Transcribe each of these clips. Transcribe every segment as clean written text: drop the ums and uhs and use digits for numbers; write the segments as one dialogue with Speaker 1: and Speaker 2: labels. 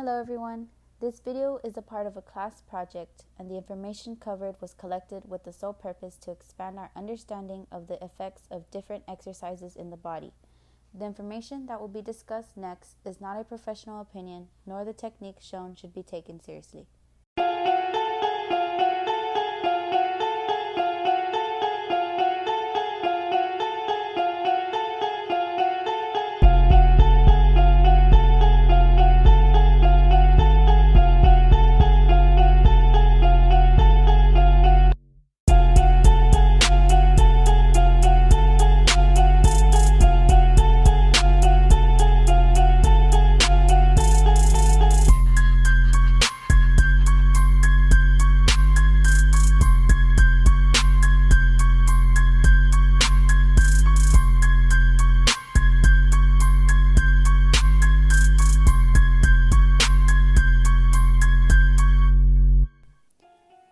Speaker 1: Hello everyone. This video is a part of a class project, and the information covered was collected with the sole purpose to expand our understanding of the effects of different exercises in the body. The information that will be discussed next is not a professional opinion, nor the techniques shown should be taken seriously.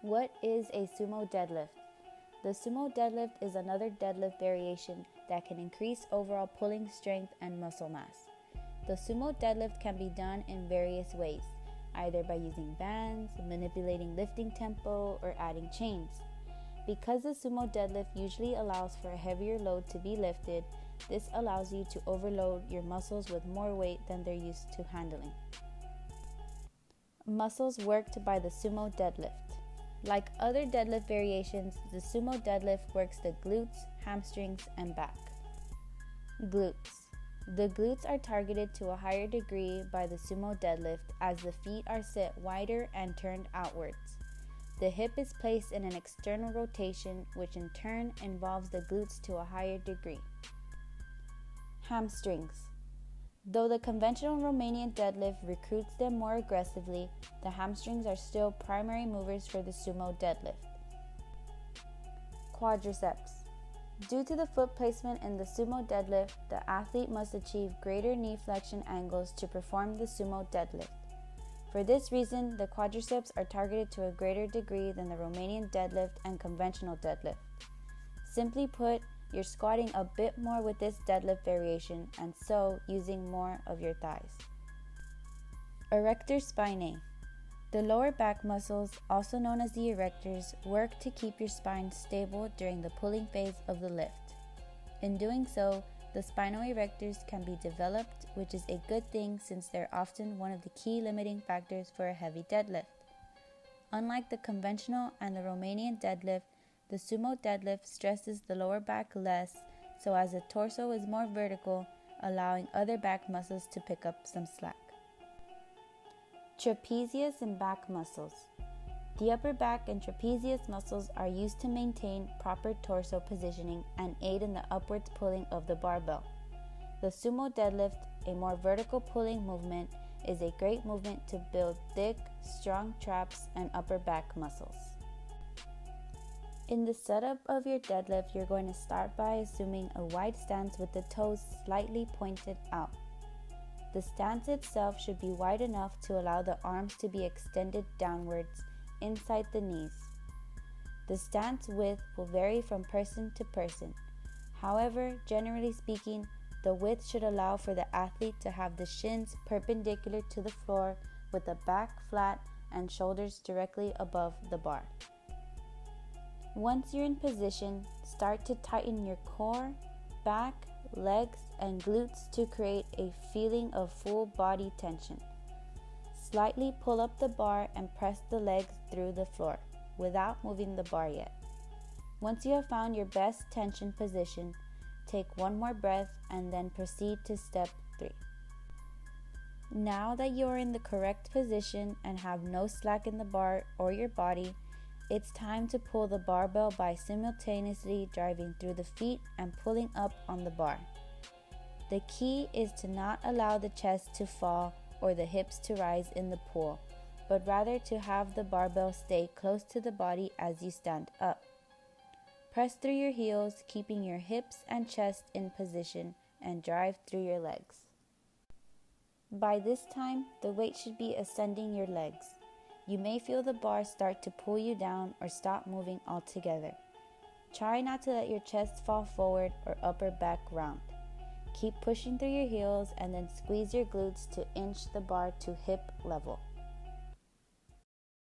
Speaker 1: What is a sumo deadlift? The sumo deadlift is another deadlift variation that can increase overall pulling strength and muscle mass. The sumo deadlift can be done in various ways, either by using bands, manipulating lifting tempo, or adding chains. Because the sumo deadlift usually allows for a heavier load to be lifted, this allows you to overload your muscles with more weight than they're used to handling. Muscles worked by the sumo deadlift. Like other deadlift variations, the sumo deadlift works the glutes, hamstrings, and back. Glutes. The glutes are targeted to a higher degree by the sumo deadlift as the feet are set wider and turned outwards. The hip is placed in an external rotation, which in turn involves the glutes to a higher degree. Hamstrings. Though the conventional Romanian deadlift recruits them more aggressively, the hamstrings are still primary movers for the sumo deadlift. Quadriceps. Due to the foot placement in the sumo deadlift, the athlete must achieve greater knee flexion angles to perform the sumo deadlift. For this reason, the quadriceps are targeted to a greater degree than the Romanian deadlift and conventional deadlift. Simply put, you're squatting a bit more with this deadlift variation and so using more of your thighs. Erector spinae. The lower back muscles, also known as the erectors, work to keep your spine stable during the pulling phase of the lift. In doing so, the spinal erectors can be developed, which is a good thing since they're often one of the key limiting factors for a heavy deadlift. Unlike the conventional and the Romanian deadlift, the sumo deadlift stresses the lower back less, so as the torso is more vertical, allowing other back muscles to pick up some slack. Trapezius and back muscles. The upper back and trapezius muscles are used to maintain proper torso positioning and aid in the upwards pulling of the barbell. The sumo deadlift, a more vertical pulling movement, is a great movement to build thick, strong traps and upper back muscles. In the setup of your deadlift, you're going to start by assuming a wide stance with the toes slightly pointed out. The stance itself should be wide enough to allow the arms to be extended downwards inside the knees. The stance width will vary from person to person. However, generally speaking, the width should allow for the athlete to have the shins perpendicular to the floor with the back flat and shoulders directly above the bar. Once you're in position, start to tighten your core, back, legs, and glutes to create a feeling of full body tension. Slightly pull up the bar and press the legs through the floor without moving the bar yet. Once you have found your best tension position, take one more breath and then proceed to step 3. Now that you are in the correct position and have no slack in the bar or your body, it's time to pull the barbell by simultaneously driving through the feet and pulling up on the bar. The key is to not allow the chest to fall or the hips to rise in the pull, but rather to have the barbell stay close to the body as you stand up. Press through your heels, keeping your hips and chest in position, and drive through your legs. By this time, the weight should be ascending your legs. You may feel the bar start to pull you down or stop moving altogether. Try not to let your chest fall forward or upper back round. Keep pushing through your heels and then squeeze your glutes to inch the bar to hip level.